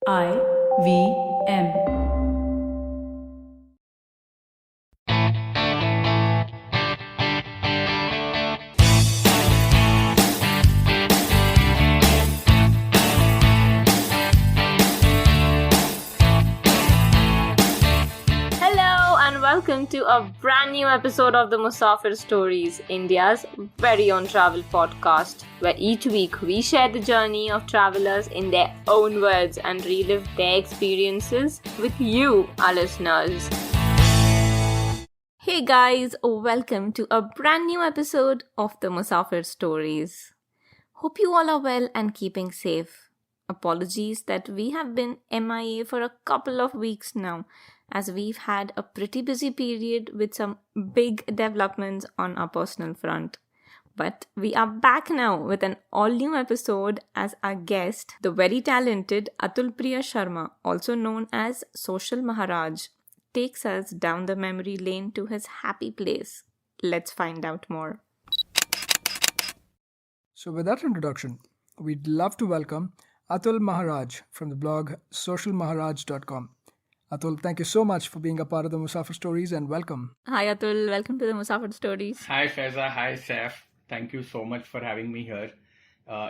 IVM. Hello and welcome to a brand new episode of the Musafir Stories, India's very own travel podcast, where each week we share the journey of travelers in their own words and relive their experiences with you, our listeners. Hey guys, welcome to a brand new episode of the Musafir Stories. Hope you all are well and keeping safe. Apologies that we have been MIA for a couple of weeks now, as we've had a pretty busy period with some big developments on our personal front. But we are back now with an all-new episode as our guest, the very talented Atul Sharma, also known as Social Maharaj, takes us down the memory lane to his happy place. Let's find out more. So, with that introduction, we'd love to welcome Atul Maharaj from the blog socialmaharaj.com. Atul, thank you so much for being a part of the Musafir Stories and welcome. Hi Atul, welcome to the Musafir Stories. Hi Faiza, hi Saif. Thank you so much for having me here.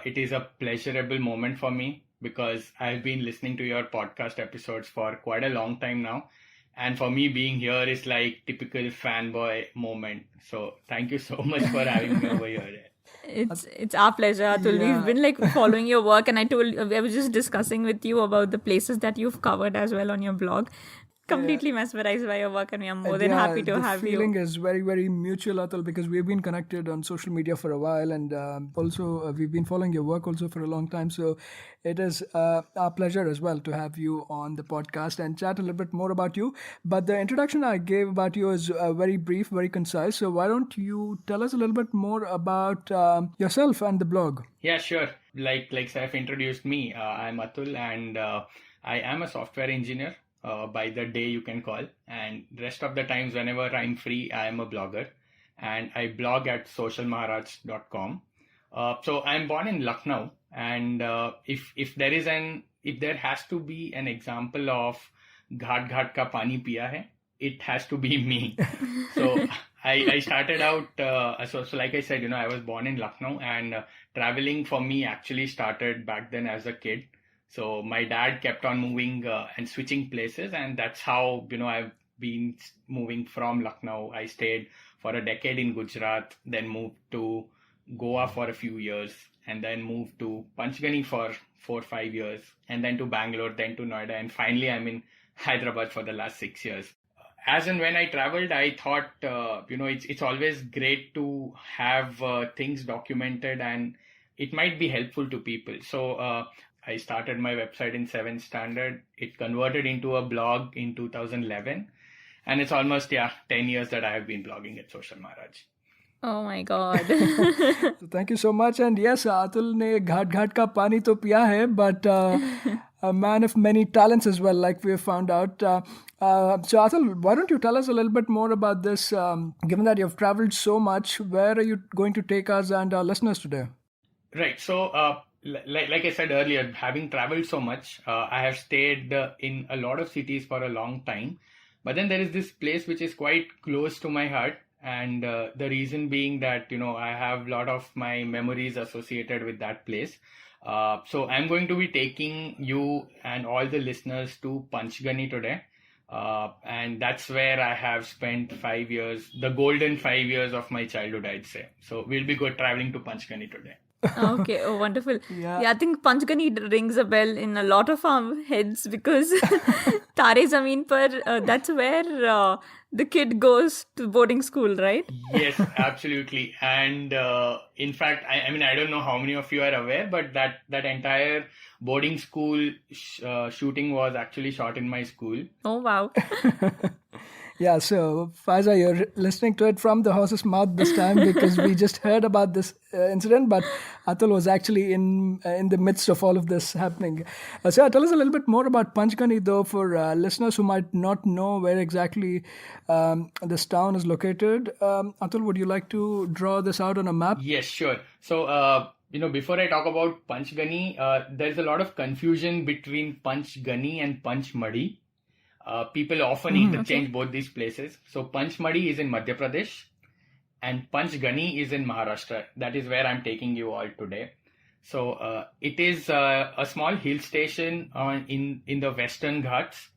It is a pleasurable moment for me because I've been listening to your podcast episodes for quite a long time now. And for me, being here is like typical fanboy moment. So thank you so much for having me over here. It's our pleasure, Atul. Yeah. We've been following your work, and I was just discussing with you about the places that you've covered as well on your blog. Completely mesmerized by your work, and we are more than happy to have The feeling you. is very, very mutual, Atul, because we've been connected on social media for a while and also we've been following your work also for a long time. So it is our pleasure as well to have you on the podcast and chat a little bit more about you. But the introduction I gave about you is very brief, very concise. So why don't you tell us a little bit more about yourself and the blog? Yeah, sure. Like Saif introduced me, I'm Atul and I am a software engineer. By the day you can call, and rest of the times whenever I'm free I am a blogger and I blog at socialmaharaj.com. So I'm born in Lucknow, and if there has to be an example of ghat ka pani piya hai, it has to be me. So I started out so like I said, I was born in Lucknow, and traveling for me actually started back then as a kid. So my dad kept on moving and switching places, and that's how, I've been moving from Lucknow. I stayed for a decade in Gujarat, then moved to Goa for a few years, and then moved to Panchgani for 4 or 5 years, and then to Bangalore, then to Noida, and finally I'm in Hyderabad for the last 6 years. As and when I traveled, I thought, it's always great to have things documented, and it might be helpful to people. So I started my website in 7th standard. It converted into a blog in 2011. And it's almost, 10 years that I have been blogging at Social Maharaj. Oh my God. So thank you so much. And yes, Atul ne ghat ka pani to piya hai, but a man of many talents as well, like we have found out. So Atul, why don't you tell us a little bit more about this? Given that you've traveled so much, where are you going to take us and our listeners today? Right. So, like I said earlier, having traveled so much, I have stayed in a lot of cities for a long time. But then there is this place which is quite close to my heart. And the reason being that, I have a lot of my memories associated with that place. So I'm going to be taking you and all the listeners to Panchgani today. And that's where I have spent 5 years, the golden 5 years of my childhood, I'd say. So we'll be traveling to Panchgani today. Okay, oh wonderful. Yeah. Yeah, I think Panchgani rings a bell in a lot of our heads because Taare Zameen Par, that's where the kid goes to boarding school, right? Yes, absolutely. And in fact, I don't know how many of you are aware, but that entire boarding school shooting was actually shot in my school. Oh wow. Yeah, so Faiza, you're listening to it from the horse's mouth this time because we just heard about this incident, but Atul was actually in the midst of all of this happening. So tell us a little bit more about Panchgani, though, for listeners who might not know where exactly this town is located. Atul, would you like to draw this out on a map? Yes, sure. So Before I talk about Panchgani, there's a lot of confusion between Panchgani and Panchmadi. People often interchange both these places. So Panchmadi is in Madhya Pradesh and Panchgani is in Maharashtra. That is where I'm taking you all today. So it is a small hill station in the Western Ghats,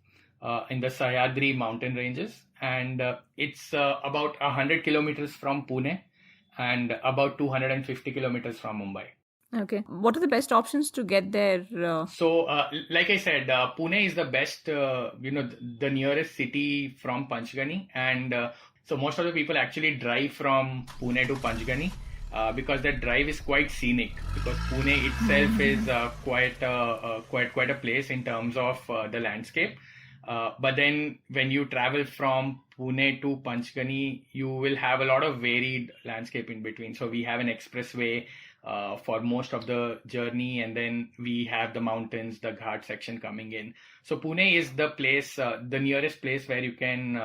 in the Sahyadri mountain ranges, and it's about 100 kilometers from Pune and about 250 kilometers from Mumbai. Okay. What are the best options to get there? So, like I said, Pune is the best, the nearest city from Panchgani. And so most of the people actually drive from Pune to Panchgani because that drive is quite scenic, because Pune itself is quite a place in terms of the landscape. But then when you travel from Pune to Panchgani, you will have a lot of varied landscape in between. So we have an expressway for most of the journey, and then we have the mountains, the Ghat section coming in. So Pune is the place, the nearest place where you can,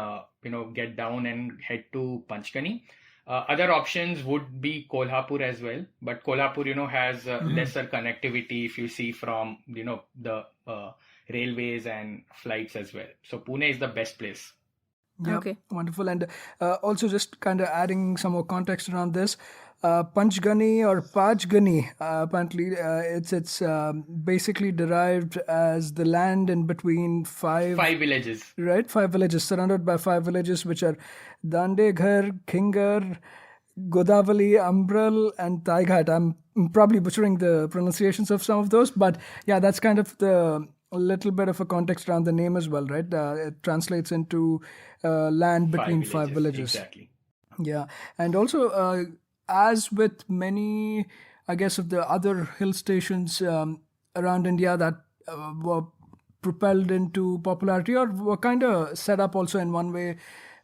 get down and head to Panchgani. Other options would be Kolhapur as well, but Kolhapur, has lesser connectivity if you see from, the railways and flights as well. So Pune is the best place. Yeah, Okay. wonderful. And also just kind of adding some more context around this. Panchgani or Pachgani, apparently it's basically derived as the land in between five villages. Right, 5 villages, surrounded by 5 villages, which are Dandeghar, Khingar, Godavali, Umbral, and Taighat. I'm probably butchering the pronunciations of some of those, but yeah, that's kind of a little bit of a context around the name as well, right? It translates into land between 5 villages. Exactly. Yeah, and also as with many, I guess, of the other hill stations around India that were propelled into popularity or were kind of set up also in one way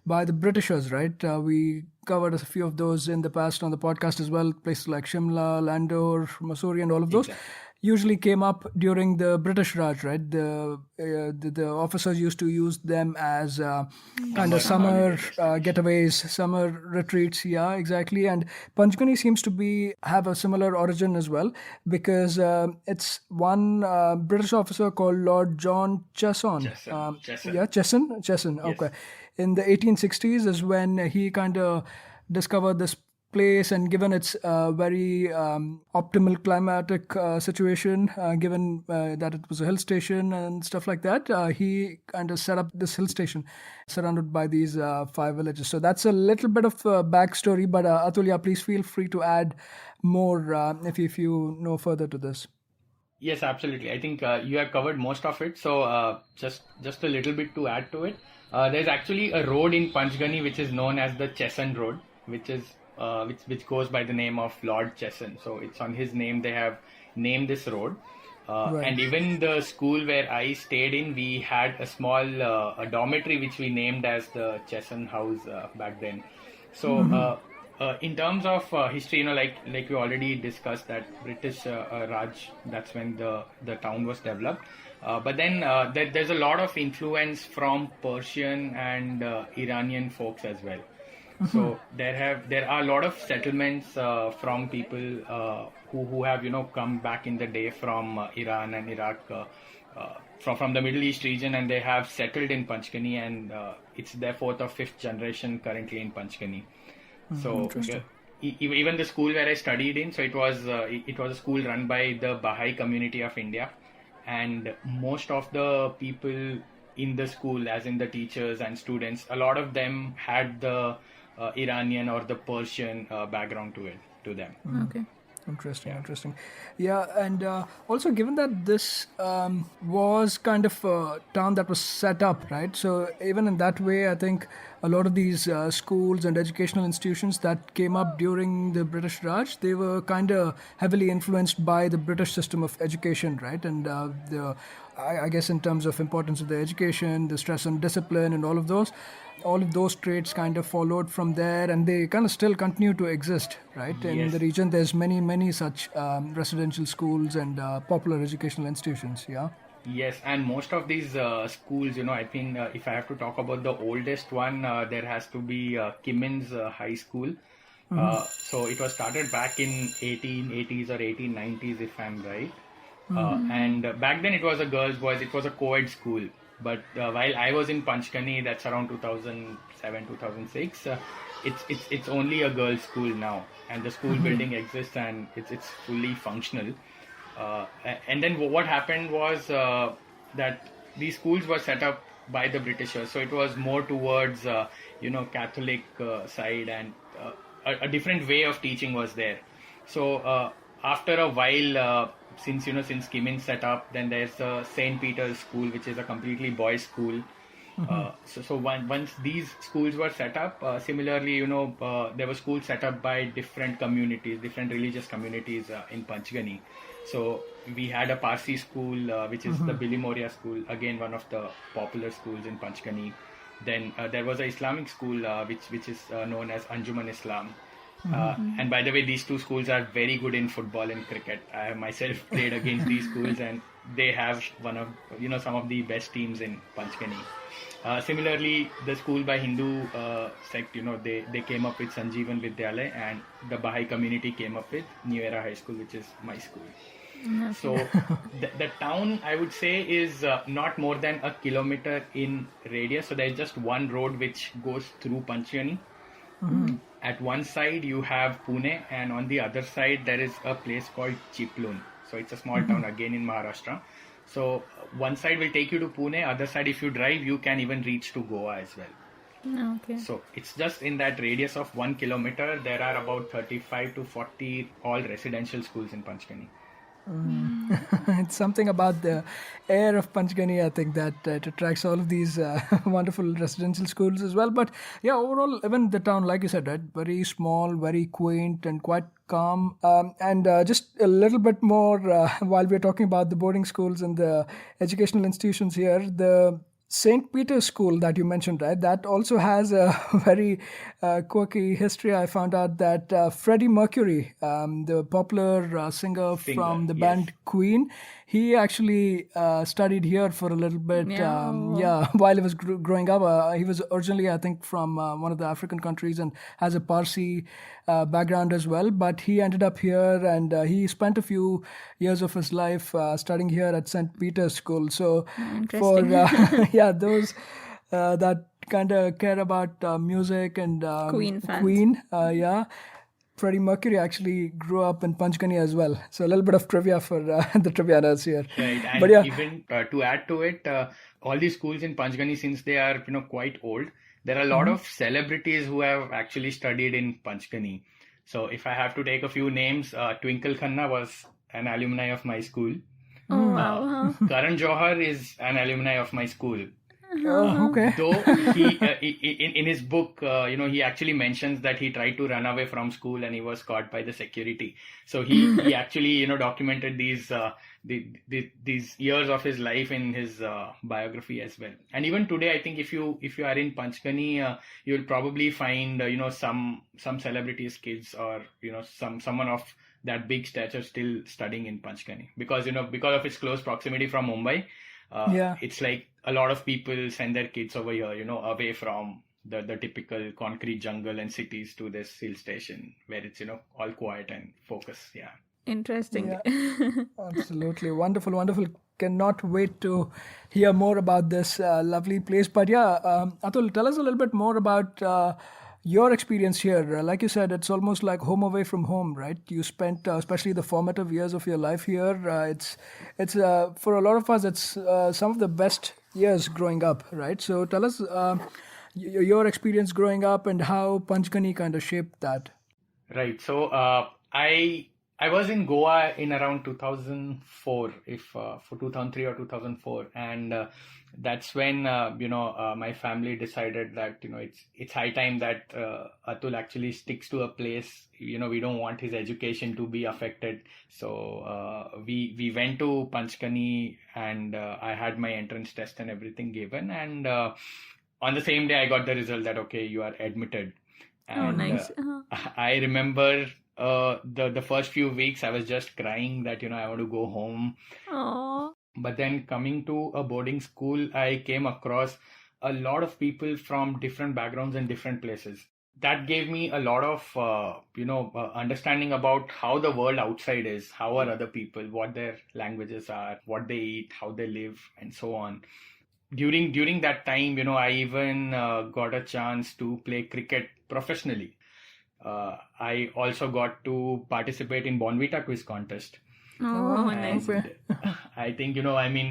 by the Britishers, right? We covered a few of those in the past on the podcast as well. Places like Shimla, Landor, Mussoorie, and all of those usually came up during the British Raj, right? The officers used to use them as kind of summer getaways, summer retreats. Yeah, exactly. And Panchgani seems to have a similar origin as well, because it's one British officer called Lord John Chesson. Chesson. Yes. Okay. In the 1860s is when he kind of discovered this place, and given its very optimal climatic situation, given that it was a hill station and stuff like that, he kind of set up this hill station surrounded by these 5 villages. So that's a little bit of backstory, but Atul, please feel free to add more if you know further to this. Yes, absolutely. I think you have covered most of it. So just a little bit to add to it. There's actually a road in Panchgani which is known as the Chesson Road, which is which goes by the name of Lord Chesson. So it's on his name they have named this road. Right. And even the school where I stayed in, we had a small a dormitory which we named as the Chesson House back then. So in terms of history, like we already discussed, that British Raj, that's when the town was developed. But then there's a lot of influence from Persian and Iranian folks as well. So there are a lot of settlements from people who have come back in the day from Iran and Iraq, from the Middle East region, and they have settled in Panchgani, and it's their 4th or 5th generation currently in Panchgani. So even the school where I studied in, so it was a school run by the Baha'i community of India, and most of the people in the school, as in the teachers and students, a lot of them had the Iranian or the Persian background to them. Okay. Interesting. Yeah, and also given that this was kind of a town that was set up, right? So even in that way, I think a lot of these schools and educational institutions that came up during the British Raj, they were kind of heavily influenced by the British system of education, right? And I guess in terms of importance of the education, the stress on discipline and all of those traits kind of followed from there, and they kind of still continue to exist, right? Yes. In the region, there's many such residential schools and popular educational institutions, yeah? Yes, and most of these schools, I think if I have to talk about the oldest one, there has to be Kimmins High School, So it was started back in 1880s or 1890s, if I'm right. And back then it was a girls' boys. It was a co-ed school. But while I was in Panchgani, that's around 2007, 2006. It's only a girls' school now, and the school building exists and it's fully functional. And then what happened was that these schools were set up by the Britishers, so it was more towards Catholic side, and a different way of teaching was there. So after a while, since Kimin set up, then there's a St. Peter's School, which is a completely boys' school. So once these schools were set up, similarly, there were schools set up by different communities, different religious communities in Panchgani. So we had a Parsi school, which is the Billy Moria school, again one of the popular schools in Panchgani. Then there was an Islamic school, which is known as Anjuman Islam. And by the way, these two schools are very good in football and cricket. I myself played against these schools, and they have one of some of the best teams in Panchgani. Similarly, the school by Hindu sect, they came up with Sanjeevan Vidyalaya, and the Baha'i community came up with New Era High School, which is my school. So the town, I would say, is not more than a kilometer in radius. So there's just one road which goes through Panchgani. At one side you have Pune, and on the other side there is a place called Chiplun. So it's a small town again in Maharashtra. So one side will take you to Pune, other side, if you drive, you can even reach to Goa as well. Okay. So it's just in that radius of 1 kilometer, there are about 35 to 40 all residential schools in Panchgani. It's something about the air of Panchgani, I think, that it attracts all of these wonderful residential schools as well. But yeah, overall, even the town, like you said, right, very small, very quaint, and quite calm. And just a little bit more while we're talking about the boarding schools and the educational institutions here, the St. Peter's School that you mentioned, right? That also has a very quirky history. I found out that Freddie Mercury, the popular singer from the band Queen, he actually studied here for a little bit. While he was growing up. He was originally, I think, from one of the African countries and has a Parsi background as well. But he ended up here, and he spent a few years of his life studying here at St. Peter's School. So for those that kind of care about music and Queen fans. Freddie Mercury actually grew up in Panchgani as well. So a little bit of trivia for the trivia nerds here. Right, and even to add to it, all these schools in Panchgani, since they are quite old, there are a lot of celebrities who have actually studied in Panchgani. So if I have to take a few names, Twinkle Khanna was an alumni of my school. Oh, wow. Karan Johar is an alumni of my school. Okay. Though he, in his book, he actually mentions that he tried to run away from school and he was caught by the security. So he actually, documented these years of his life in his biography as well. And even today, I think if you are in Panchgani, you'll probably find, some celebrities' kids or, someone of that big stature still studying in Panchgani because of its close proximity from Mumbai. It's like a lot of people send their kids over here, away from the typical concrete jungle and cities to this hill station where it's, all quiet and focused. Yeah. Interesting. Yeah, absolutely. Wonderful. Cannot wait to hear more about this lovely place. But Atul, tell us a little bit more about your experience here. Like you said, it's almost like home away from home, right? You spent especially the formative years of your life here. It's for a lot of us, it's some of the best years growing up, right? So tell us your experience growing up and how Panchgani kind of shaped that. Right. So I was in Goa in around 2004, for 2003 or 2004, and that's when my family decided that it's high time that Atul actually sticks to a place. We don't want his education to be affected. So we went to Panchgani, and I had my entrance test and everything given, and on the same day I got the result that okay, you are admitted. And, nice. I remember the first few weeks I was just crying that I want to go home. Aww. But then coming to a boarding school, I came across a lot of people from different backgrounds and different places. that gave me a lot of understanding about how the world outside is, how are other people, what their languages are, what they eat, how they live, and so on. During that time, I even got a chance to play cricket professionally. I also got to participate in Bournvita Quiz contest. Oh, nice. And I think,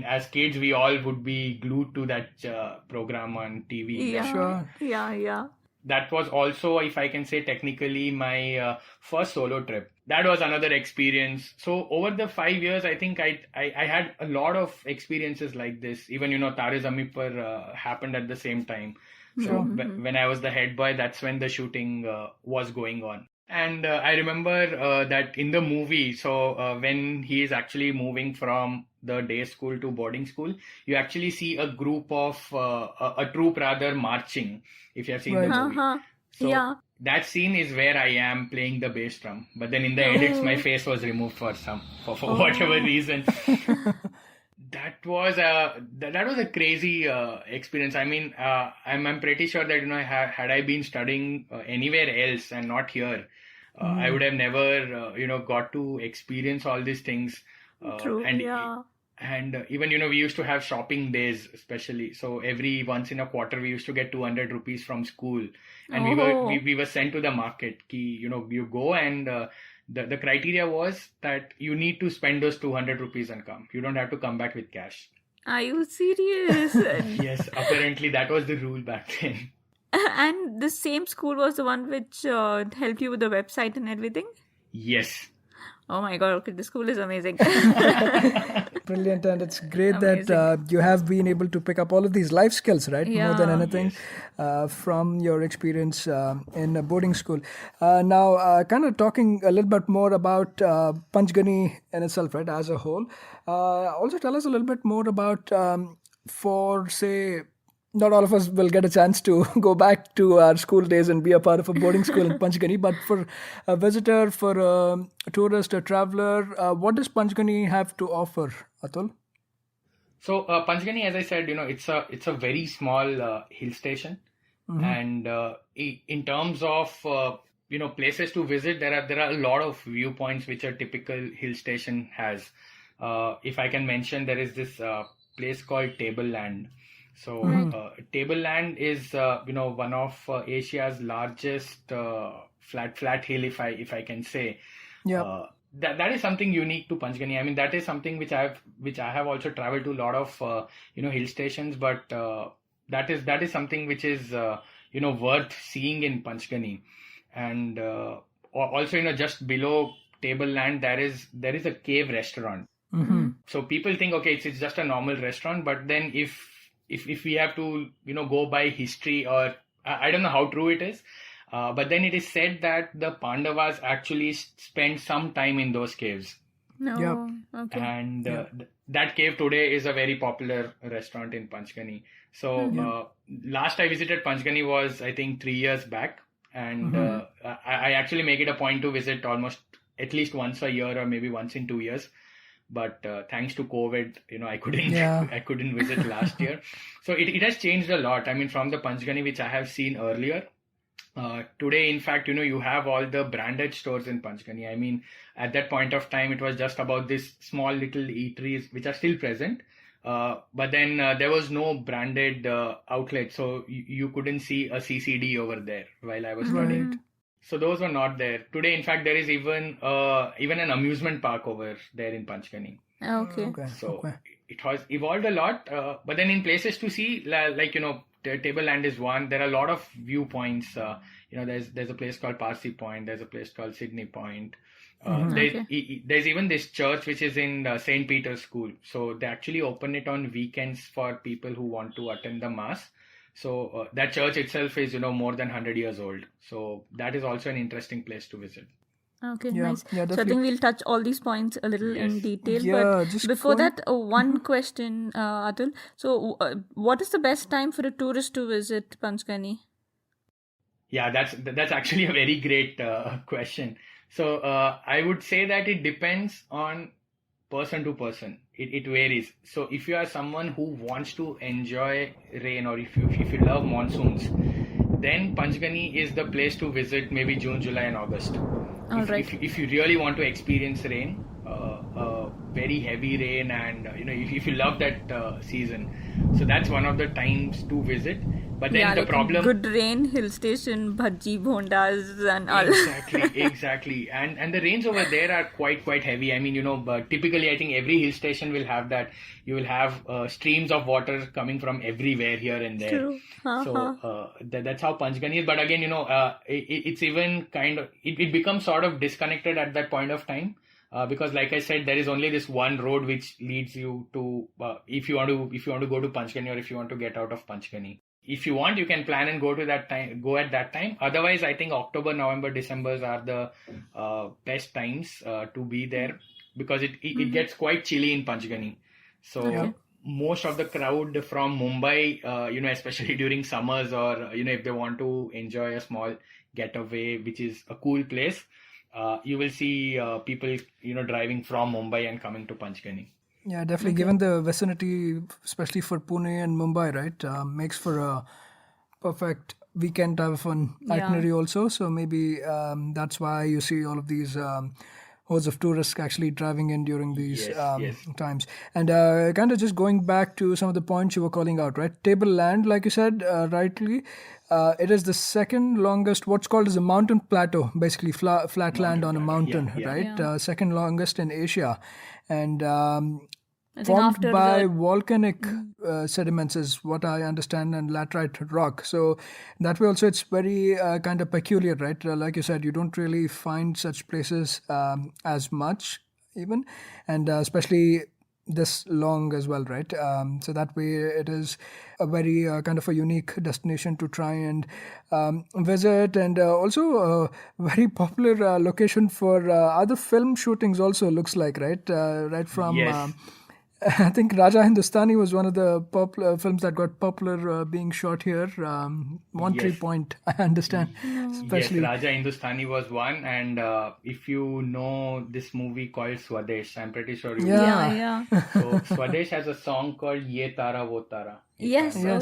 as kids, we all would be glued to that program on TV. Yeah. Sure. Yeah. That was also, if I can say technically, my first solo trip. That was another experience. So over the 5 years, I think I had a lot of experiences like this. Even, Taare Zameen Par happened at the same time. So when I was the head boy, that's when the shooting was going on. And I remember that in the movie, so when he is actually moving from the day school to boarding school, you actually see a group of, a troop rather, marching, if you have seen the movie. So that scene is where I am playing the bass drum. But then in the edits, my face was removed for whatever reason. That was a crazy experience. I mean, I'm pretty sure that had I been studying anywhere else and not here, I would have never got to experience all these things. True. And even we used to have shopping days, especially. So every once in a quarter we used to get 200 rupees from school, and we were sent to the market. You go and. The criteria was that you need to spend those 200 rupees and come. You don't have to come back with cash. Are you serious? Yes, apparently that was the rule back then. And the same school was the one which helped you with the website and everything? Yes. Oh my God, okay, the school is amazing. Brilliant, and it's great that you have been able to pick up all of these life skills, right? More than anything, from your experience in a boarding school. Now, kind of talking a little bit more about Panchgani in itself, right, as a whole. Also tell us a little bit more about, for, say, not all of us will get a chance to go back to our school days and be a part of a boarding school in Panchgani, but for a visitor, for a tourist, a traveler, what does Panchgani have to offer, Atul? So Panchgani, as I said, it's a very small hill station, and in terms of places to visit, there are a lot of viewpoints which a typical hill station has. If I can mention, there is this place called Tableland. So Tableland is one of Asia's largest flat hill, if I can say. Yeah. That is something unique to Panchgani. I mean, that is something which I have also traveled to a lot of hill stations, but that is something which is worth seeing in Panchgani. And also just below Tableland there is a cave restaurant. So people think, okay, it's just a normal restaurant, but then if we have to go by history, or I don't know how true it is, but then it is said that the Pandavas actually spent some time in those caves. Okay. And that cave today is a very popular restaurant in Panchgani. So last I visited Panchgani was, I think, 3 years back, and I actually make it a point to visit almost at least once a year or maybe once in 2 years. But thanks to COVID, I couldn't visit last year. So it has changed a lot. I mean, from the Panchgani which I have seen earlier, today, in fact, you have all the branded stores in Panchgani. I mean, at that point of time, it was just about these small little eateries which are still present. But then there was no branded outlet, so you couldn't see a CCD over there while I was studying. So those were not there. Today, in fact, there is even an amusement park over there in Panchgani. Okay. So it has evolved a lot. But then in places to see, like, Tableland is one. There are a lot of viewpoints. There's a place called Parsi Point. There's a place called Sydney Point. There's even this church which is in St. Peter's School. So they actually open it on weekends for people who want to attend the mass. So that church itself is, more than 100 years old. So that is also an interesting place to visit. Okay, nice. So I think we'll touch all these points a little in detail. Yeah, but before that, one question, Atul. So what is the best time for a tourist to visit Panchgani? Yeah, that's actually a very great question. So I would say that it depends on person to person. It varies. So if you are someone who wants to enjoy rain, or if you love monsoons, then Panchgani is the place to visit, maybe June, July, and August. If you really want to experience rain, very heavy rain, and if you love that season, so that's one of the times to visit. But then the problem, good rain, hill station, bhaji, bhondas, and all. Exactly, and the rains over there are quite heavy. I mean, but typically I think every hill station will have that. You will have streams of water coming from everywhere here and there. True. So that's how Panchgani is. But again, it's even kind of it becomes sort of disconnected at that point of time. Because, like I said, there is only this one road which leads you to if you want to go to Panchgani, or if you want to get out of Panchgani. If you want, you can plan and go at that time. Otherwise, I think October, November, December are the best times to be there, because it gets quite chilly in Panchgani. So most of the crowd from Mumbai, especially during summers, or if they want to enjoy a small getaway, which is a cool place, you will see people driving from Mumbai and coming to Panchgani. Yeah, definitely. Given the vicinity, especially for Pune and Mumbai, right, makes for a perfect weekend type of fun itinerary also. So maybe that's why you see all of these hordes of tourists actually driving in during these times. And kind of just going back to some of the points you were calling out, right? Tableland, like you said rightly, it is the second longest, what's called as a mountain plateau, basically flat land on a mountain, right? Second longest in Asia. And formed by volcanic sediments is what I understand, and laterite rock. So that way also it's very kind of peculiar, right? Like you said, you don't really find such places as much even, and especially this long as well, right? So that way it is a very kind of a unique destination to try and visit, and also a very popular location for other film shootings also, looks like, right? Right from I think Raja Hindustani was one of the popular films that got popular being shot here. One Tree Point, I understand. Especially. Yes, Raja Hindustani was one, and if you know this movie called Swadesh, I'm pretty sure you know. Yeah. So Swadesh has a song called Ye Tara Wo Tara. Yes. So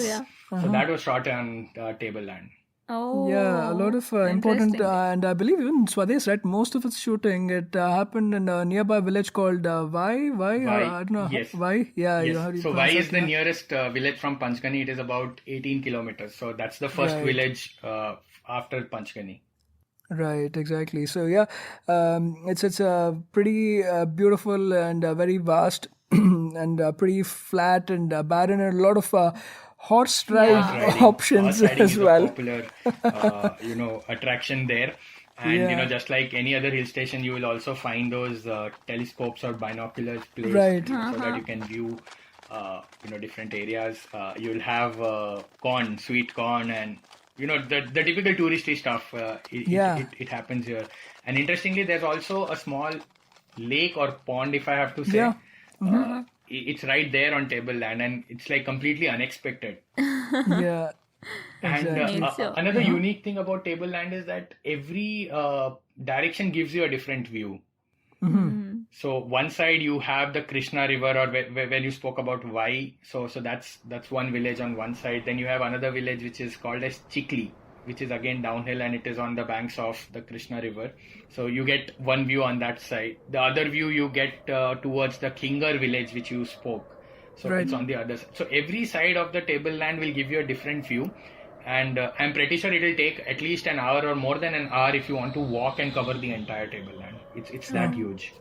that was shot on Tableland. Oh, yeah, a lot of important, and I believe even Swadesh, right? Most of its shooting, it happened in a nearby village called Vai. I don't know. Yes. Vai? Yeah. Yes. So Vai is the nearest village from Panchgani. It is about 18 kilometers. So that's the first village after Panchgani. Right, exactly. So yeah, it's a pretty beautiful and very vast and pretty flat and barren, and a lot of horse ride options as well. Horse riding is a popular, attraction there. And, just like any other hill station, you will also find those telescopes or binoculars placed so that you can view, different areas. You'll have sweet corn, and, the typical touristy stuff. It happens here. And interestingly, there's also a small lake or pond, if I have to say. Yeah. It's right there on Tableland, and it's like completely unexpected. Yeah. And another unique thing about Tableland is that every direction gives you a different view. So one side you have the Krishna River, or where you spoke about Vai. So that's one village on one side. Then you have another village which is called as Chikli, which is again downhill, and it is on the banks of the Krishna River. So you get one view on that side. The other view you get towards the Kingar village, which you spoke. So it's on the other side. So every side of the Tableland will give you a different view. And I'm pretty sure it will take at least an hour or more than an hour if you want to walk and cover the entire Tableland. It's that huge.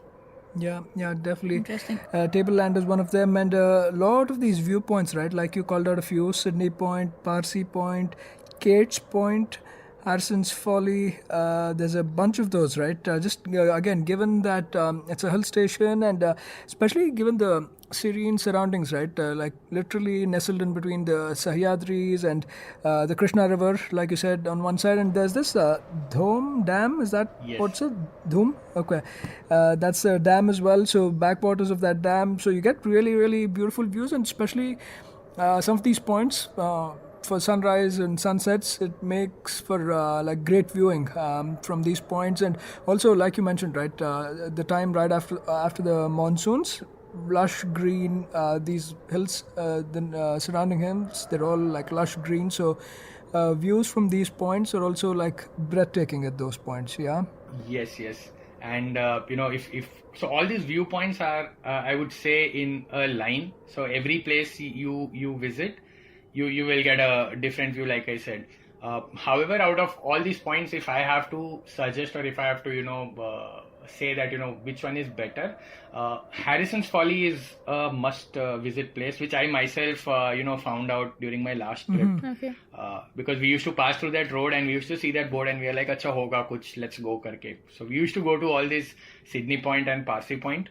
Yeah, definitely. Interesting. Tableland is one of them, and a lot of these viewpoints, right? Like you called out a few: Sydney Point, Parsi Point, Kate's Point, Harrison's Folly. There's a bunch of those, right? Just again, given that it's a hill station, and especially given the serene surroundings, right? Like literally nestled in between the Sahyadris and the Krishna River, like you said, on one side, and there's this Dhom Dam. Is that what's it? Dhom? Okay, that's a dam as well. So backwaters of that dam. So you get really, really beautiful views, and especially some of these points. For sunrise and sunsets, it makes for like great viewing from these points, and also like you mentioned, right, the time right after the monsoons, lush green. These hills, then surrounding hills, they're all like lush green. So views from these points are also like breathtaking at those points. Yeah. Yes. And if so, all these viewpoints are, I would say, in a line. So every place you visit, you will get a different view, like I said. However, out of all these points, if I have to suggest, or if I have to, say that, which one is better, Harrison's Folly is a must visit place, which I myself, found out during my last trip. Okay. Because we used to pass through that road and we used to see that board and we were like, acha hoga kuch, let's go karke. So we used to go to all this Sydney Point and Parsi Point.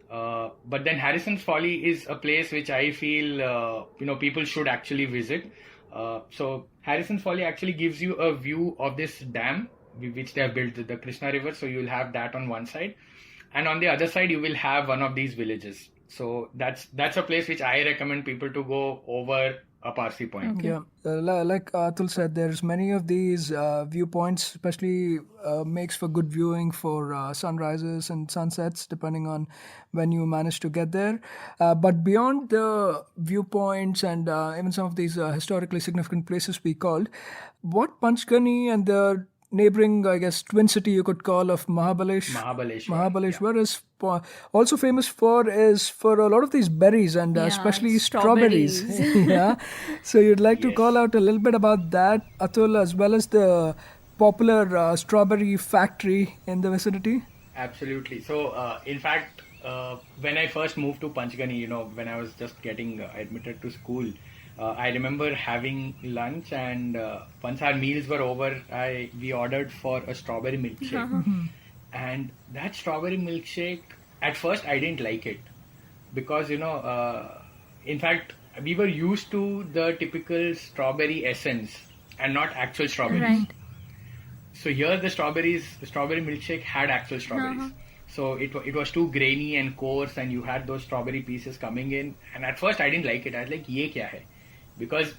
But then Harrison's Folly is a place which I feel, people should actually visit. So Harrison's Folly actually gives you a view of this dam which they have built, the Krishna River. So you will have that on one side, and on the other side you will have one of these villages. So that's a place which I recommend people to go over a Parsi Point. Yeah, like Atul said, there's many of these viewpoints, especially makes for good viewing for sunrises and sunsets, depending on when you manage to get there. But beyond the viewpoints and even some of these historically significant places we called, what Panchgani and the neighboring, I guess, twin city you could call of Mahabaleshwar is also famous for a lot of these berries and especially strawberries. Yeah, so you'd like to call out a little bit about that, Atul, as well as the popular strawberry factory in the vicinity. Absolutely. So, in fact, when I first moved to Panchgani, when I was just getting admitted to school, I remember having lunch, and once our meals were over, we ordered for a strawberry milkshake. And that strawberry milkshake, at first I didn't like it because, in fact, we were used to the typical strawberry essence and not actual strawberries. Right. So here the strawberry milkshake had actual strawberries. So it was too grainy and coarse, and you had those strawberry pieces coming in. And at first I didn't like it. I was like, ye kya hai? Because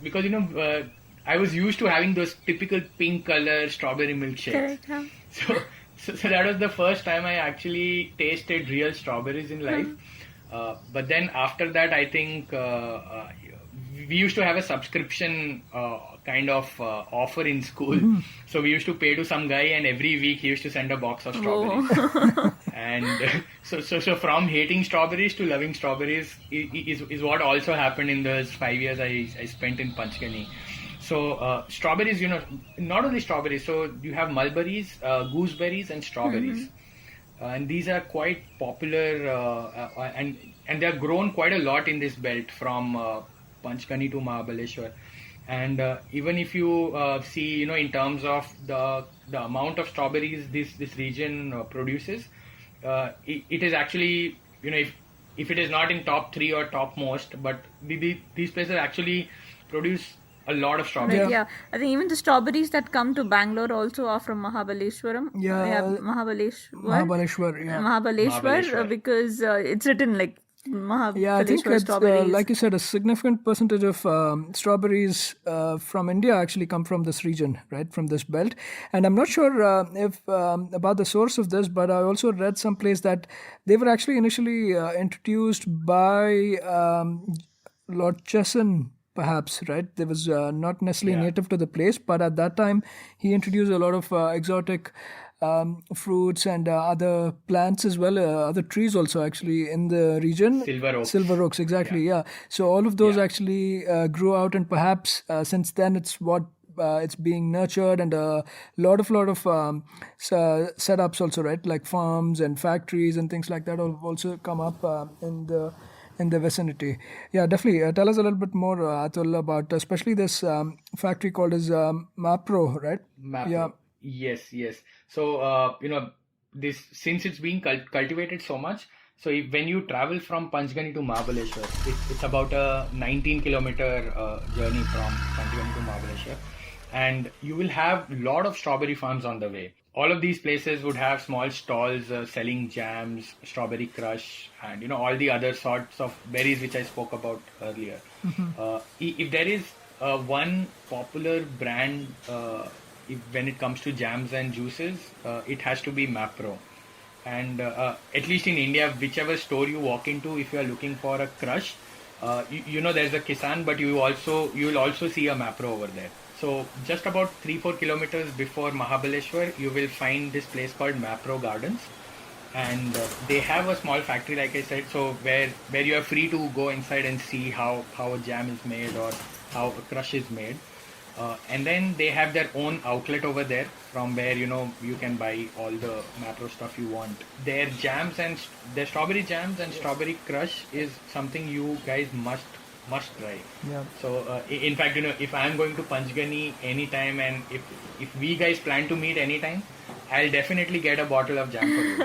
I was used to having those typical pink color strawberry milkshakes. Correct. So that was the first time I actually tasted real strawberries in life. But then after that, I think we used to have a subscription kind of offer in school. So we used to pay to some guy, and every week he used to send a box of strawberries. And so from hating strawberries to loving strawberries is what also happened in those 5 years I spent in Panchgani. So strawberries, not only strawberries. So you have mulberries, gooseberries, and strawberries. And these are quite popular, and they are grown quite a lot in this belt from Panchgani to Mahabaleshwar. And even if you see, in terms of the amount of strawberries this region produces, it is actually, if it is not in top 3 or top most, but these places actually produce a lot of strawberries. Right, yeah. I think even the strawberries that come to Bangalore also are from Mahabaleshwaram. Mahabaleshwar, because it's written like Mahabaleshwar Yeah, I think it's, strawberries. like you said, a significant percentage of strawberries from India actually come from this region, right, from this belt. And I'm not sure if about the source of this, but I also read someplace that they were actually initially introduced by Lord Chesson, perhaps, right? There was not necessarily native to the place, but at that time he introduced a lot of exotic fruits and other plants as well, other trees also actually in the region. Silver oaks, exactly, yeah. So all of those actually grew out, and perhaps since then it's being nurtured, and a lot of setups also, right? Like farms and factories and things like that have also come up in the vicinity. Yeah, definitely. Tell us a little bit more, Atul, about especially this factory called as Mapro, right? Mapro. Yeah. Yes. So, this, since it's being cultivated so much, so when you travel from Panchgani to Mahabaleshwar, it's about a 19-kilometer journey from Panchgani to Mahabaleshwar, and you will have a lot of strawberry farms on the way. All of these places would have small stalls selling jams, strawberry crush, and all the other sorts of berries which I spoke about earlier. If there is one popular brand when it comes to jams and juices, it has to be Mapro. and at least in India, whichever store you walk into, if you are looking for a crush, you know there's a Kisan, but you will also see a Mapro over there. So just about 3-4 kilometers before Mahabaleshwar, you will find this place called Mapro Gardens, and they have a small factory, like I said, so where you are free to go inside and see how a jam is made or how a crush is made. And then they have their own outlet over there from where you can buy all the Mapro stuff you want. Their jams and their strawberry jams and strawberry crush is something you guys must try. Yeah. So in fact, if I'm going to Panchgani anytime, and if we guys plan to meet anytime, I'll definitely get a bottle of jam for you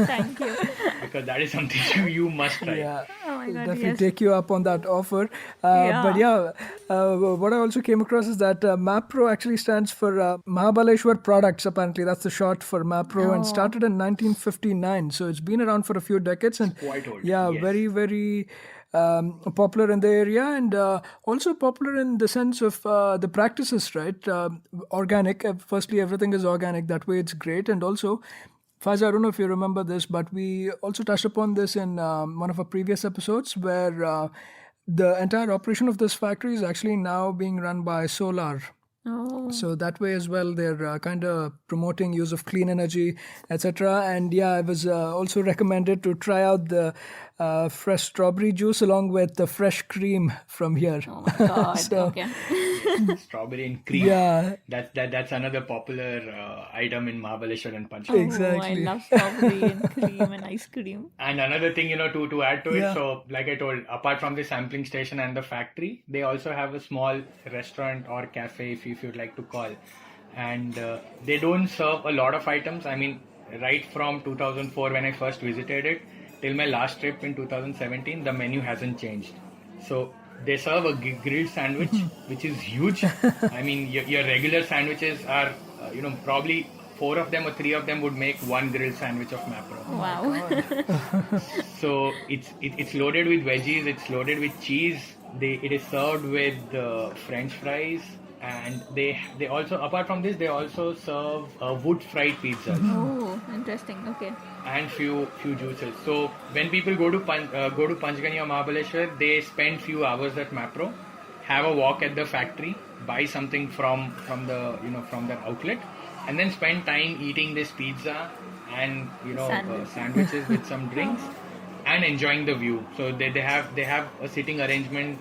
Thank you. because that is something you must try. Yeah, Oh my God, definitely yes. take you up on that offer. Yeah. But yeah, what I also came across is that MAPRO actually stands for Mahabaleshwar Products. Apparently, that's the short for MAPRO, and started in 1959. So it's been around for a few decades, and Quite old. yeah, Yes. very very popular in the area, and also popular in the sense of the practices, right? Organic. Firstly, everything is organic. That way, it's great, and also. Faiz, I don't know if you remember this, but we also touched upon this in one of our previous episodes where the entire operation of this factory is actually now being run by solar. Oh. So that way as well, they're kind of promoting use of clean energy, etc. And yeah, I was also recommended to try out the fresh strawberry juice along with the fresh cream from here. Oh my God. So- Okay. Strawberry and cream. Yeah, That's another popular item in Mahabaleshwar and Panchgani. Exactly. Oh, I love strawberry and cream and ice cream. And another thing, to add to Yeah. it, so like I told, apart from the sampling station and the factory, they also have a small restaurant or cafe, if you'd like to call. And they don't serve a lot of items. I mean, right from 2004 when I first visited it till my last trip in 2017, the menu hasn't changed. So they serve a grilled sandwich, which is huge. I mean, your regular sandwiches are, probably 4 of them or 3 of them would make one grilled sandwich of Mapro. Wow. So it's loaded with veggies, it's loaded with cheese. It is served with French fries, and they also, apart from this, they also serve wood fried pizzas Oh, interesting. Okay. and few juices. So when people go to Panchgani or Mahabaleshwar, they spend few hours at Mapro, have a walk at the factory, buy something from their outlet, and then spend time eating this pizza and Sandwich. sandwiches with some drinks and enjoying the view. So they have a sitting arrangement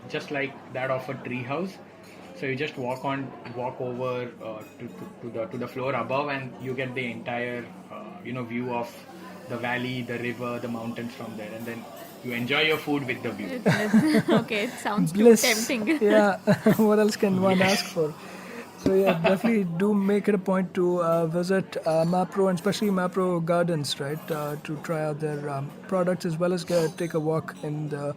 just like that of a tree house. So you just walk over to the floor above, and you get the entire view of the valley, the river, the mountains from there, and then you enjoy your food with the view. Okay, it sounds too bliss. tempting. Yeah, what else can one ask for? So yeah, definitely do make it a point to visit Mapro, and especially Mapro Gardens, right? To try out their products as well as take a walk in the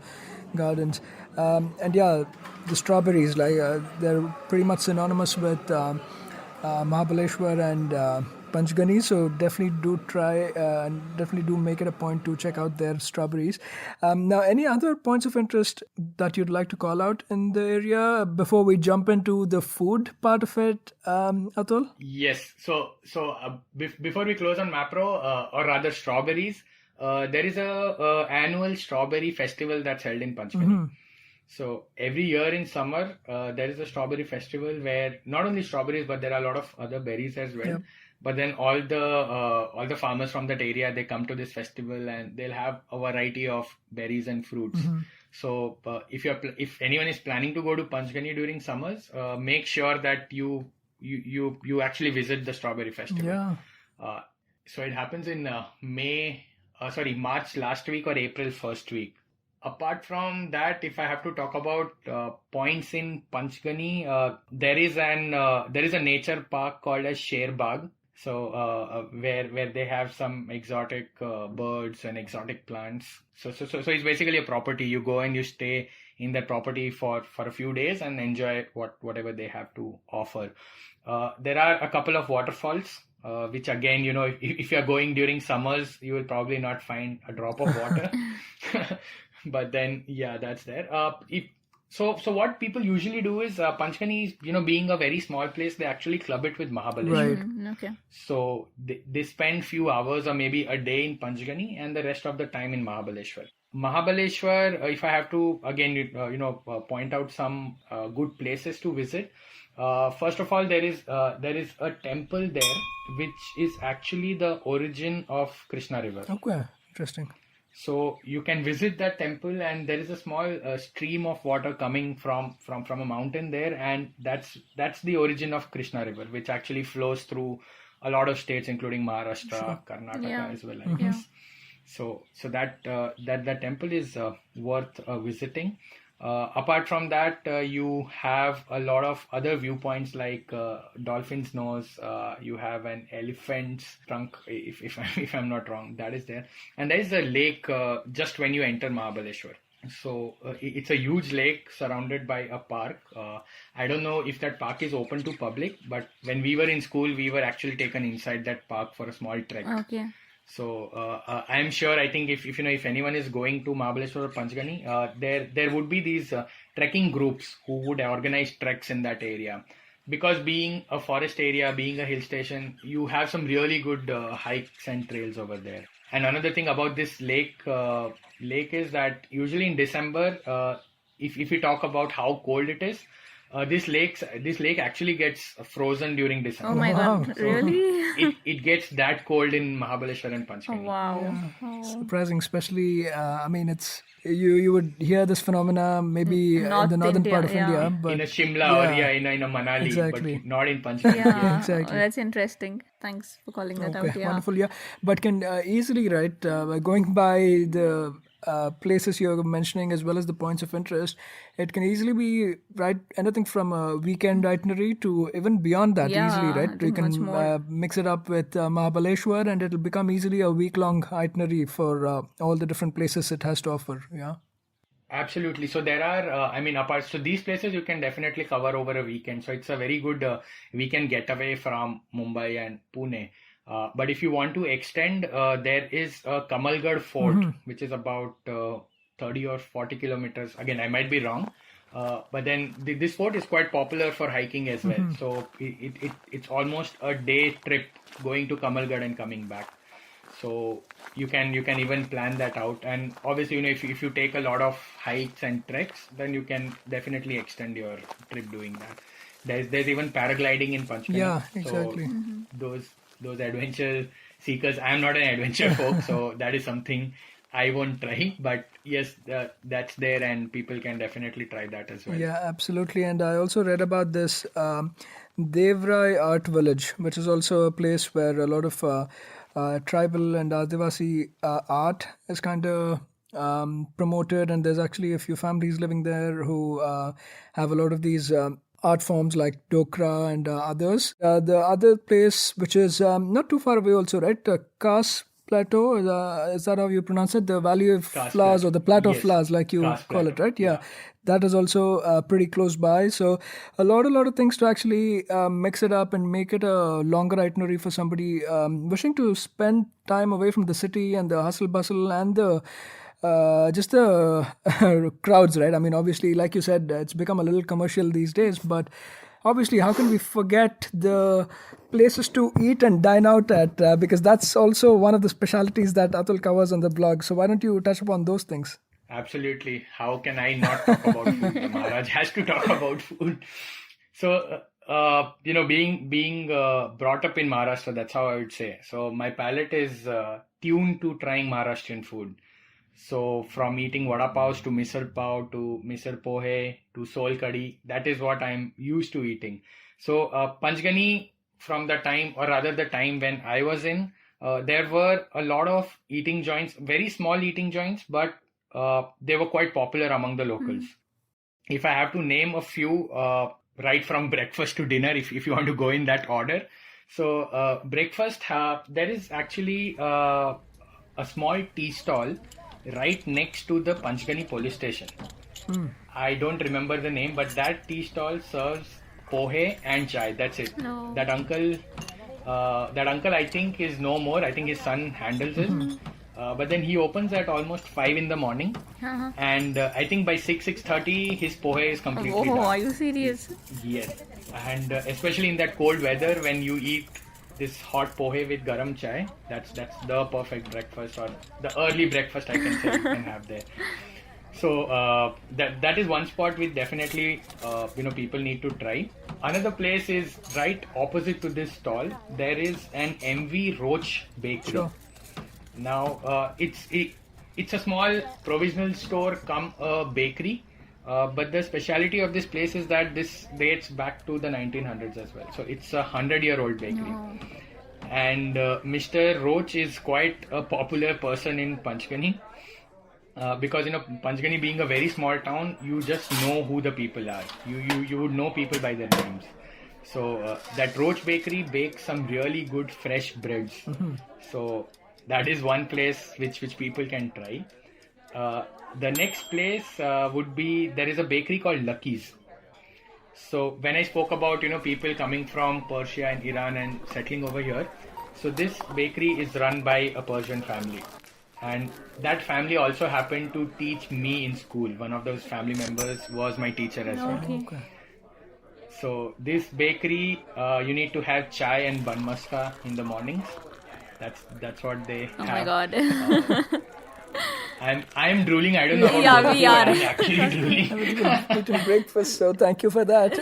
gardens. And yeah, the strawberries, they're pretty much synonymous with Mahabaleshwar and Panchgani, so definitely do try and definitely do make it a point to check out their strawberries. Now, any other points of interest that you'd like to call out in the area before we jump into the food part of it, Atul? Yes. So before we close on Mapro, or rather strawberries, there is a annual strawberry festival that's held in Panchgani. So every year in summer, there is a strawberry festival where not only strawberries, but there are a lot of other berries as well. Yep. But then all the farmers from that area, they come to this festival and they'll have a variety of berries and fruits. So if anyone is planning to go to Panchgani during summers, make sure that you actually visit the strawberry festival. Yeah. So it happens in March last week or April first week. Apart from that, if I have to talk about points in Panchgani, there is a nature park called as Sher Bagh. So where they have some exotic birds and exotic plants. So it's basically a property. You go and you stay in that property for a few days and enjoy whatever they have to offer. There are a couple of waterfalls. Which again, if you're going during summers, you will probably not find a drop of water. But then, yeah, that's there. So what people usually do is Panchgani, being a very small place, they actually club it with Mahabaleshwar. Right. Okay. So they spend few hours or maybe a day in Panchgani and the rest of the time in Mahabaleshwar. Mahabaleshwar, if I have to again, point out some good places to visit. First of all, there is a temple there, which is actually the origin of Krishna River. Okay. Interesting. So you can visit that temple, and there is a small stream of water coming from a mountain there, and that's the origin of Krishna River, which actually flows through a lot of states, including Maharashtra, Karnataka Yeah. as well, I guess. So that temple is worth visiting. Apart from that, you have a lot of other viewpoints like Dolphin's Nose. You have an elephant's trunk, if I'm not wrong, that is there. And there is a lake just when you enter Mahabaleshwar. So it's a huge lake surrounded by a park. I don't know if that park is open to public, but when we were in school, we were actually taken inside that park for a small trek. Okay. So I'm sure, I think if anyone is going to Mahabaleshwar or Panchgani, there would be these trekking groups who would organize treks in that area. Because being a forest area, being a hill station, you have some really good hikes and trails over there. And another thing about this lake is that usually in December, if we talk about how cold it is, this lake actually gets frozen during December. Oh my Wow. God! Really? It gets that cold in Mahabaleshwar and Oh, Panchgani. wow. Surprising, especially. I mean, it's you would hear this phenomena maybe in North the northern India, part of yeah. India, In but a Shimla or yeah, in a Manali, exactly. but not in Panchgani. Yeah, Exactly. that's interesting. Thanks for calling that Okay, out. Yeah. wonderful. Yeah, but can easily, right, going by the places you're mentioning as well as the points of interest, it can easily be right anything from a weekend itinerary to even beyond that. Yeah, Easily, I right? You think much can more. mix it up with Mahabaleshwar, and it'll become easily a week-long itinerary for all the different places it has to offer. Yeah. Absolutely. So there are, so these places you can definitely cover over a weekend. So it's a very good weekend getaway from Mumbai and Pune. But if you want to extend, there is a Kamalgarh Fort, which is about 30 or 40 kilometers. Again, I might be wrong. But then this fort is quite popular for hiking as well. So it's almost a day trip going to Kamalgarh and coming back. So you can even plan that out, and obviously if you take a lot of hikes and treks, then you can definitely extend your trip doing that. There's even paragliding in Panchgani. Yeah, exactly. So those adventure seekers, I'm not an adventure folk, so that is something I won't try. But yes, that's there, and people can definitely try that as well. Yeah, absolutely. And I also read about this Devrai Art Village, which is also a place where a lot of tribal and Adivasi art is kind of promoted, and there's actually a few families living there who have a lot of these art forms like Dokra and others. The other place, which is not too far away also, right? Kas Plateau, is that how you pronounce it? The Valley of Kas Flowers, or Plateau. the Plateau of Yes. Flowers, like you Kas call it, Plateau. right? Yeah. Yeah. That is also pretty close by. So a lot of things to actually mix it up and make it a longer itinerary for somebody wishing to spend time away from the city and the hustle bustle and the just the crowds, right? I mean, obviously, like you said, it's become a little commercial these days, but obviously, how can we forget the places to eat and dine out at? Because that's also one of the specialities that Atul covers on the blog. So why don't you touch upon those things? Absolutely. How can I not talk about food? The Maharaj has to talk about food. So, being brought up in Maharashtra, that's how I would say. So my palate is tuned to trying Maharashtrian food. So from eating vada paos to misal pav to misal pohe to sol kadhi, that is what I'm used to eating. So Panchgani, from the time, or rather the time when I was in, there were a lot of eating joints, very small eating joints, but they were quite popular among the locals. If I have to name a few, right from breakfast to dinner, if you want to go in that order. So breakfast, there is actually a small tea stall right next to the Panchgani police station. I don't remember the name, but that tea stall serves pohe and chai. That's it. No. That uncle, I think is no more. I think his son handles it. But then he opens at almost 5 in the morning, and I think by 6:30 his pohe is completely Oh, done. are you serious? Yes, and especially in that cold weather when you eat this hot pohe with garam chai, that's the perfect breakfast, or the early breakfast I can say you can have there. So that is one spot which definitely people need to try. Another place is right opposite to this stall. There is an MV Roach bakery. Sure. Now it's a small provisional store come a bakery, but the speciality of this place is that this dates back to the 1900s as well. So it's a 100-year-old bakery. And Mr. Roach is quite a popular person in Panchgani. Because Panchgani being a very small town, you just know who the people are. You would know people by their names. So that Roach Bakery bakes some really good fresh breads. So that is one place which people can try. The next place would be, there is a bakery called Lucky's. So when I spoke about people coming from Persia and Iran and settling over here, so this bakery is run by a Persian family. And that family also happened to teach me in school. One of those family members was my teacher as well. Okay. So this bakery, you need to have chai and bun maska in the mornings. That's what they have. Oh my god. I'm drooling. I don't know about Yeah, both we you, are. I'm actually drooling. Little breakfast, so thank you for that.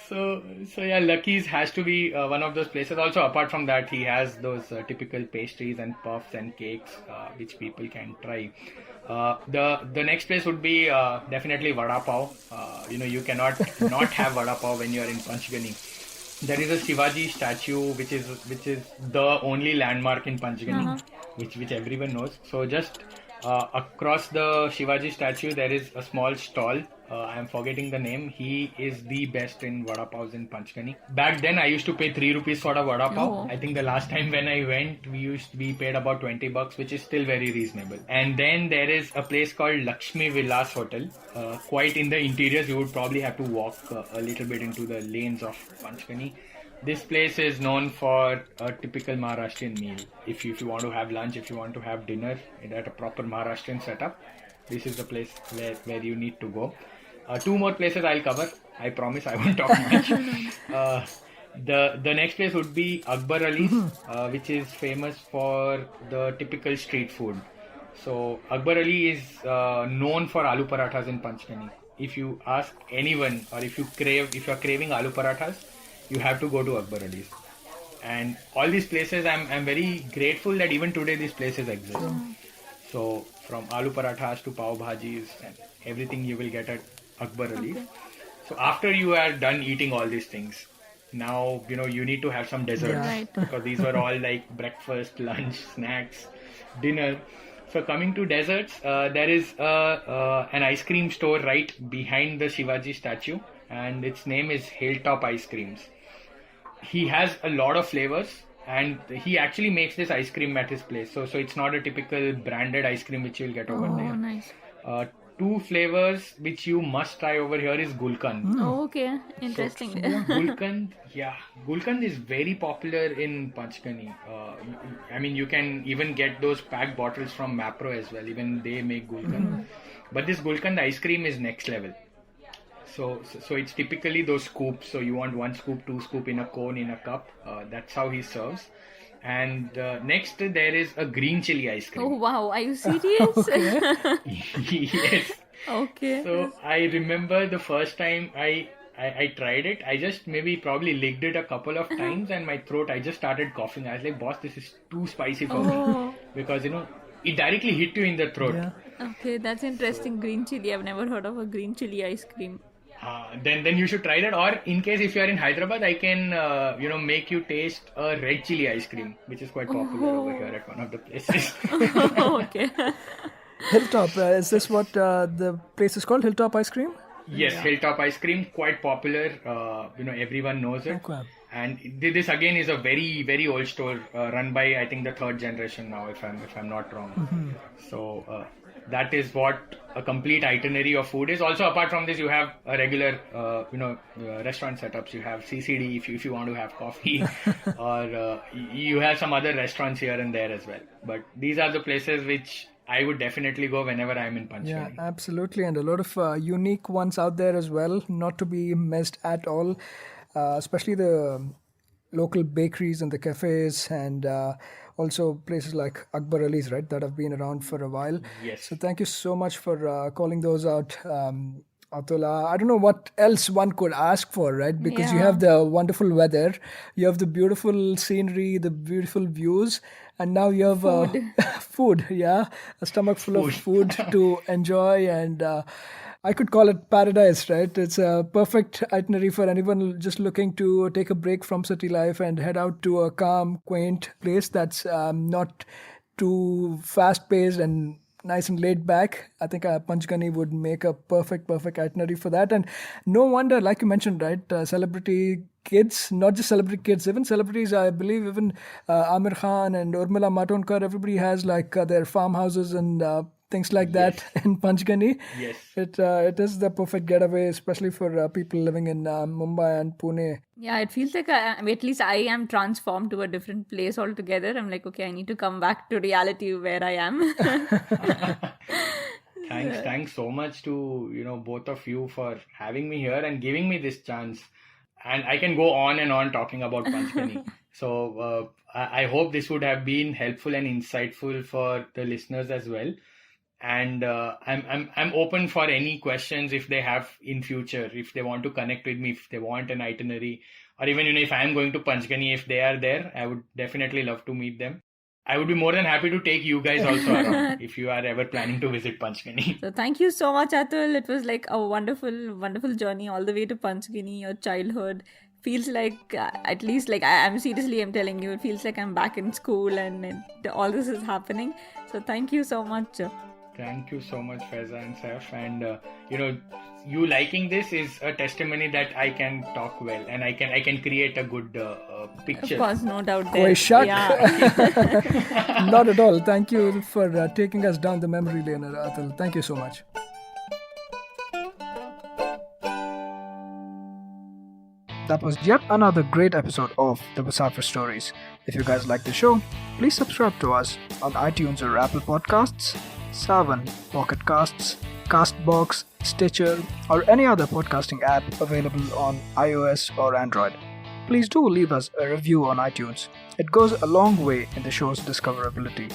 So yeah, Lucky's has to be one of those places. Also, apart from that, he has those typical pastries and puffs and cakes which people can try. The next place would be definitely Vada Pav. You cannot not have Vada Pav when you are in Panchgani. There is a Shivaji statue which is the only landmark in Panchgani, which everyone knows. So just across the Shivaji statue, there is a small stall. I am forgetting the name. He is the best in vada pavs in Panchgani. Back then, I used to pay 3 rupees for a vada pav. Oh. I think the last time when I went, we paid about 20 bucks, which is still very reasonable. And then there is a place called Lakshmi Vilas Hotel. Quite in the interiors, you would probably have to walk a little bit into the lanes of Panchgani. This place is known for a typical Maharashtrian meal. If you want to have lunch, if you want to have dinner at a proper Maharashtrian setup, this is the place where you need to go. 2 more places I'll cover. I promise I won't talk much. The next place would be Akbar Ali's, which is famous for the typical street food. So Akbar Ali is known for aloo parathas in Panchgani. If you ask anyone, or if you are craving aloo parathas, you have to go to Akbar Ali's. And all these places, I'm very grateful that even today these places exist. So from aloo parathas to pav bhajis and everything you will get at Akbar Ali's. So after you are done eating all these things, now you need to have some desserts, Right. because these were all like breakfast, lunch, snacks, dinner. So coming to desserts, there is an ice cream store right behind the Shivaji statue, and its name is Hilltop Ice Creams. He has a lot of flavors, and he actually makes this ice cream at his place. So it's not a typical branded ice cream which you'll get over Oh, there. nice. 2 flavors which you must try over here is Gulkand. Oh, okay. Interesting. Gulkand is very popular in Panchgani. I mean, you can even get those packed bottles from Mapro as well. Even they make Gulkand. But this Gulkand ice cream is next level. So it's typically those scoops. So you want 1 scoop, 2 scoop in a cone, in a cup. That's how he serves. And next there is a green chili ice cream. Oh, wow. Are you serious? Yes. Okay. So I remember the first time I tried it, I just probably licked it a couple of times, and my throat, I just started coughing. I was like, boss, this is too spicy for me. Because, it directly hit you in the throat. Yeah. Okay, that's interesting. Green chili. I've never heard of a green chili ice cream. Then you should try that. Or in case if you are in Hyderabad, I can make you taste a red chili ice cream, which is quite popular over here at one of the places. Okay. Hilltop, is this what the place is called? Hilltop Ice Cream? Yes, Hilltop ice cream, quite popular. Everyone knows it. Okay. And this again is a very, very old store run by, I think, the third generation now, if I'm not wrong. So that is what a complete itinerary of food is. Also, apart from this, you have a regular, restaurant setups. You have CCD if you want to have coffee, or you have some other restaurants here and there as well. But these are the places which I would definitely go whenever I'm in Panchgani. Yeah, absolutely. And a lot of unique ones out there as well, not to be missed at all, especially the local bakeries and the cafes, and also places like Akbar Ali's, right, that have been around for a while. Yes. So thank you so much for calling those out, Atul. I don't know what else one could ask for, right? Because you Yeah. have the wonderful weather, you have the beautiful scenery, the beautiful views, and now you have food, yeah, a stomach full of food to enjoy, and I could call it paradise, right? It's a perfect itinerary for anyone just looking to take a break from city life and head out to a calm, quaint place that's not too fast-paced and nice and laid back. I think Panchgani would make a perfect itinerary for that. And no wonder, like you mentioned, right, celebrity kids, not just celebrity kids, even celebrities, I believe even Aamir Khan and Urmila Matondkar, everybody has like their farmhouses and things like that in Panchgani. Yes. It is the perfect getaway, especially for people living in Mumbai and Pune. Yeah, it feels like at least I am transformed to a different place altogether. I'm like, okay, I need to come back to reality where I am. Thanks so much to both of you for having me here and giving me this chance. And I can go on and on talking about Panchgani. So I hope this would have been helpful and insightful for the listeners as well. And I'm open for any questions if they have in future, if they want to connect with me, if they want an itinerary, or even if I'm going to Panchgani, if they are there, I would definitely love to meet them. I would be more than happy to take you guys also around if you are ever planning to visit Panchgani. So thank you so much, Atul. It was like a wonderful journey all the way to Panchgani, your childhood. Feels like, at least like I'm telling you, it feels like I'm back in school and all this is happening. So thank you so much. Thank you so much, Faiza and Saif. And you liking this is a testimony that I can talk well and I can create a good picture. Of course, no doubt there. Koi shak. Yeah. Not at all. Thank you for taking us down the memory lane, Atul. Thank you so much. That was yet another great episode of the Musafir Stories. If you guys like the show, please subscribe to us on iTunes or Apple Podcasts, Savan, Pocket Casts, Castbox, Stitcher, or any other podcasting app available on iOS or Android. Please do leave us a review on iTunes. It goes a long way in the show's discoverability.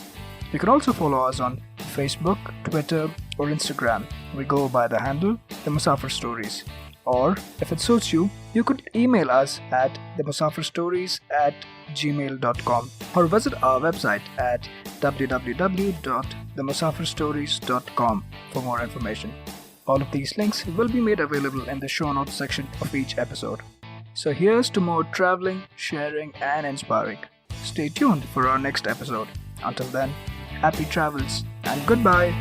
You can also follow us on Facebook, Twitter, or Instagram. We go by the handle The Musafir Stories. Or, if it suits you, you could email us at themusafirstories@gmail.com or visit our website at www.themusafirstories.com for more information. All of these links will be made available in the show notes section of each episode. So here's to more traveling, sharing, and inspiring. Stay tuned for our next episode. Until then, happy travels and goodbye.